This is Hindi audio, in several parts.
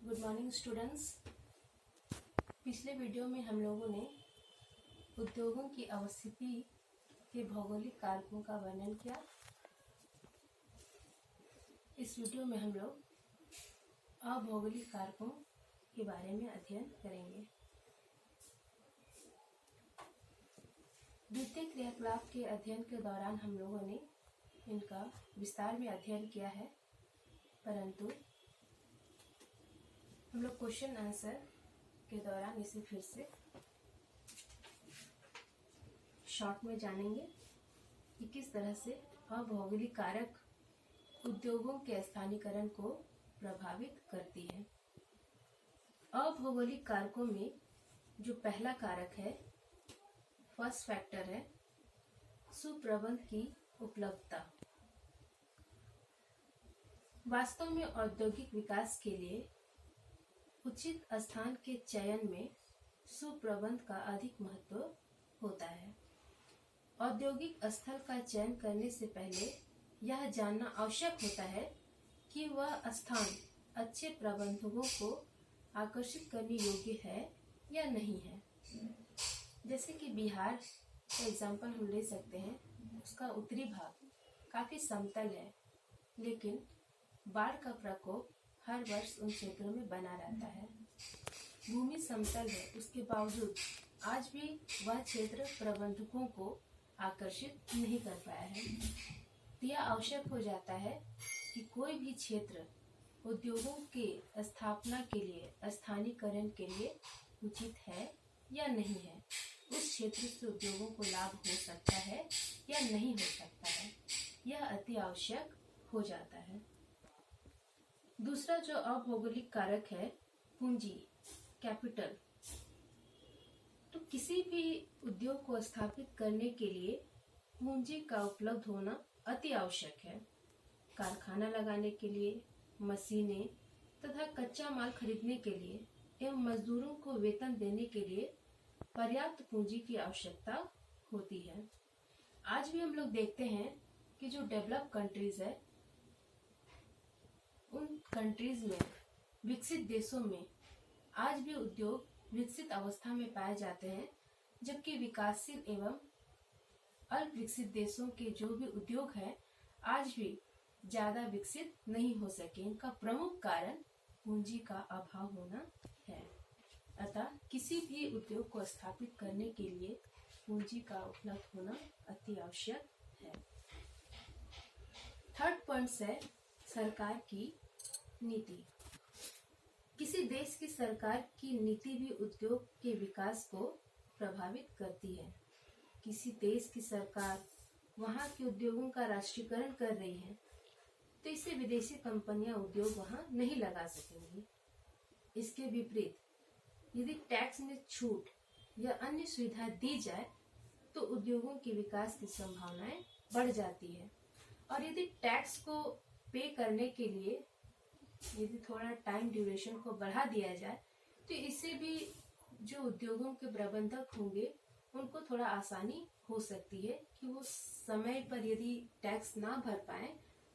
Good morning students. पिछले वीडियो में हम लोगों ने उद्योगों की अवस्थिति के भौगोलिक कारकों का वर्णन किया। इस वीडियो में हम लोग अभौगोलिक कारकों के बारे में अध्ययन करेंगे। द्वितीय क्रियाकलाप के अध्ययन के दौरान हम लोगों ने इनका विस्तार में अध्ययन किया है, परंतु हम लोग क्वेश्चन आंसर के दौरान इसे फिर से शॉर्ट में जानेंगे कि किस तरह से अभौगोलिक कारक उद्योगों के स्थानीयकरण को प्रभावित करती है। अभौगोलिक कारकों में जो पहला कारक है, फर्स्ट फैक्टर है सुप्रबंध की उपलब्धता। वास्तव में औद्योगिक विकास के लिए उचित स्थान के चयन में सुप्रबंध का अधिक महत्व होता है। औद्योगिक स्थल का चयन करने से पहले यह जानना आवश्यक होता है कि वह स्थान अच्छे प्रबंधकों को आकर्षित करने योग्य है या नहीं है। जैसे कि बिहार का एग्जाम्पल हम ले सकते हैं। उसका उत्तरी भाग काफी समतल है, लेकिन बाढ़ का प्रकोप हर वर्ष उन क्षेत्रों में बना रहता है। भूमि समतल है, उसके बावजूद आज भी वह क्षेत्र प्रबंधकों को आकर्षित नहीं कर पाया है। तो यह आवश्यक हो जाता है कि कोई भी क्षेत्र उद्योगों के स्थापना के लिए, स्थानीयकरण के लिए उचित है या नहीं है। उस क्षेत्र से उद्योगों को लाभ हो सकता है या नहीं हो सकता है, यह अति आवश्यक हो जाता है। दूसरा जो अभौगोलिक कारक है, पूंजी, कैपिटल। तो किसी भी उद्योग को स्थापित करने के लिए पूंजी का उपलब्ध होना अति आवश्यक है। कारखाना लगाने के लिए, मशीनें तथा कच्चा माल खरीदने के लिए एवं मजदूरों को वेतन देने के लिए पर्याप्त पूंजी की आवश्यकता होती है। आज भी हम लोग देखते हैं कि जो डेवलप कंट्रीज है, उन कंट्रीज में, विकसित देशों में आज भी उद्योग विकसित अवस्था में पाए जाते हैं, जबकि विकासशील एवं अल्प विकसित देशों के जो भी उद्योग है आज भी ज्यादा विकसित नहीं हो सके। इनका प्रमुख कारण पूंजी का अभाव होना है। अतः किसी भी उद्योग को स्थापित करने के लिए पूंजी का उपलब्ध होना अति आवश्यक है। थर्ड पॉइंट है सरकार की नीति। किसी देश की सरकार की नीति भी उद्योग के विकास को प्रभावित करती है। किसी देश की सरकार वहां के उद्योगों का राष्ट्रीयकरण कर रही है, तो इससे विदेशी कंपनियां उद्योग वहां नहीं लगा सकेंगी। इसके विपरीत यदि टैक्स में छूट या अन्य सुविधा दी जाए तो उद्योगों के विकास की संभावनाएं बढ़ जाती है। और यदि टैक्स को पे करने के लिए यदि थोड़ा टाइम ड्यूरेशन को बढ़ा दिया जाए तो इससे भी जो उद्योगों के प्रबंधक होंगे उनको थोड़ा आसानी हो सकती है कि वो समय पर यदि टैक्स ना भर पाए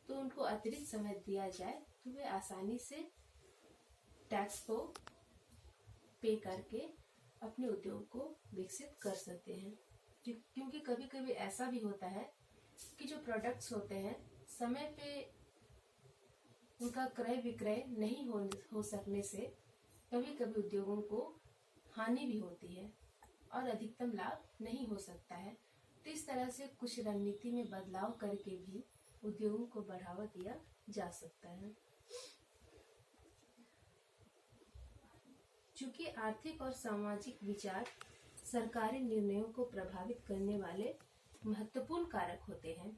तो उनको अतिरिक्त समय दिया जाए तो वे आसानी से टैक्स को पे करके अपने उद्योग को विकसित कर सकते हैं। क्योंकि कभी कभी ऐसा भी होता है कि जो प्रोडक्ट्स होते हैं समय पे उनका क्रय विक्रय नहीं हो सकने से कभी कभी उद्योगों को हानि भी होती है और अधिकतम लाभ नहीं हो सकता है। तो इस तरह से कुछ रणनीति में बदलाव करके भी उद्योगों को बढ़ावा दिया जा सकता है। चूंकि आर्थिक और सामाजिक विचार सरकारी निर्णयों को प्रभावित करने वाले महत्वपूर्ण कारक होते हैं,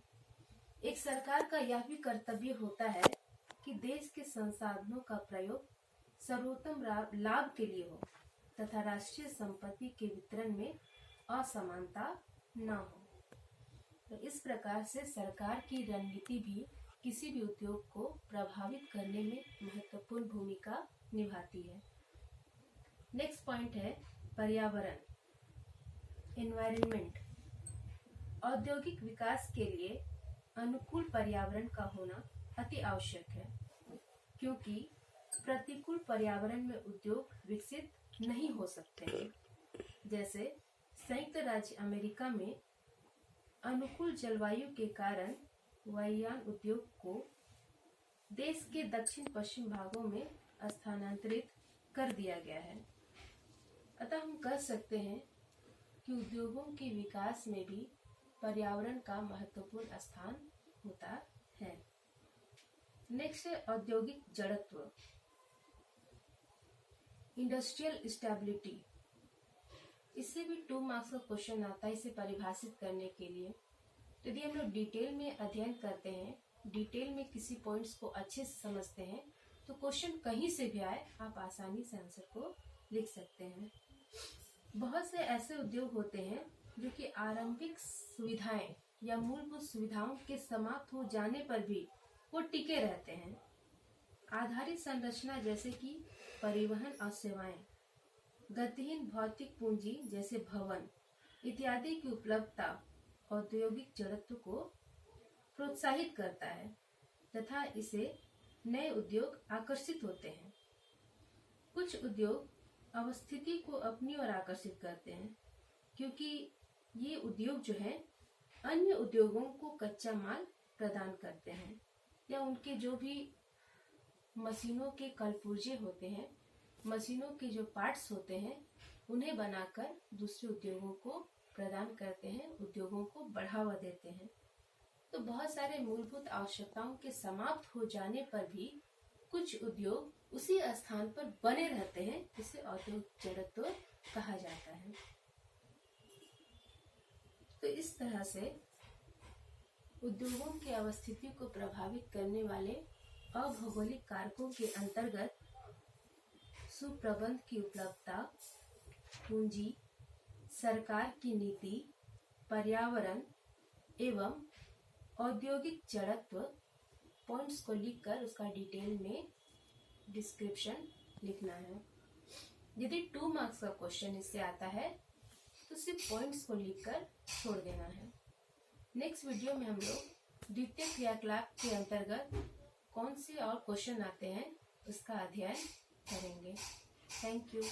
एक सरकार का यह भी कर्तव्य होता है कि देश के संसाधनों का प्रयोग सर्वोत्तम लाभ के लिए हो तथा राष्ट्रीय संपत्ति के वितरण में असमानता न हो। तो इस प्रकार से सरकार की रणनीति भी किसी भी उद्योग को प्रभावित करने में महत्वपूर्ण भूमिका निभाती है। नेक्स्ट पॉइंट है पर्यावरण, एनवायरनमेंट। औद्योगिक विकास के लिए अनुकूल पर्यावरण का होना अति आवश्यक है, क्योंकि प्रतिकूल पर्यावरण में उद्योग विकसित नहीं हो सकते हैं। जैसे संयुक्त राज्य अमेरिका में अनुकूल जलवायु के कारण वायुयान उद्योग को देश के दक्षिण पश्चिम भागों में स्थानांतरित कर दिया गया है। अतः हम कह सकते हैं कि उद्योगों के विकास में भी पर्यावरण का महत्वपूर्ण स्थान होता है। नेक्स्ट है औद्योगिक जड़त्व, इंडस्ट्रियल स्टेबिलिटी। इससे भी 2 मार्क्स का क्वेश्चन आता है इसे परिभाषित करने के लिए। तो यदि हम लोग डिटेल में अध्ययन करते हैं, डिटेल में किसी पॉइंट्स को अच्छे से समझते हैं, तो क्वेश्चन कहीं से भी आए आप आसानी से आंसर को लिख सकते हैं। बहुत से ऐसे उद्योग होते हैं जो कि आरंभिक सुविधाएं या मूलभूत सुविधाओं के समाप्त हो जाने पर भी वो टिके रहते हैं। आधारित संरचना जैसे कि परिवहन और सेवाएं, गतिहीन भौतिक पूंजी जैसे भवन इत्यादि की उपलब्धता औद्योगिक जड़त्व को प्रोत्साहित करता है तथा इसे नए उद्योग आकर्षित होते हैं। कुछ उद्योग अवस्थिति को अपनी ओर आकर्षित करते हैं क्योंकि ये उद्योग जो है अन्य उद्योगों को कच्चा माल प्रदान करते हैं या उनके जो भी मशीनों के कलपुर्जे होते हैं, मशीनों के जो पार्ट्स होते हैं, उन्हें बनाकर दूसरे उद्योगों को प्रदान करते हैं, उद्योगों को बढ़ावा देते हैं। तो बहुत सारे मूलभूत आवश्यकताओं के समाप्त हो जाने पर भी कुछ उद्योग उसी स्थान पर बने रहते हैं, जिसे औद्योगिक जड़त्व कहा जाता है। तो इस तरह से उद्योगों की अवस्थिति को प्रभावित करने वाले अभौगोलिक कारकों के अंतर्गत सुप्रबंध की उपलब्धता, पूंजी, सरकार की नीति, पर्यावरण एवं औद्योगिक जड़त्व पॉइंट्स को लिखकर उसका डिटेल में डिस्क्रिप्शन लिखना है। यदि 2 मार्क्स का क्वेश्चन इससे आता है तो सिर्फ पॉइंट्स को लिखकर छोड़ देना है। नेक्स्ट वीडियो में हम लोग द्वितीय क्रियाकलाप के अंतर्गत कौन से और क्वेश्चन आते हैं उसका अध्ययन करेंगे। Thank you.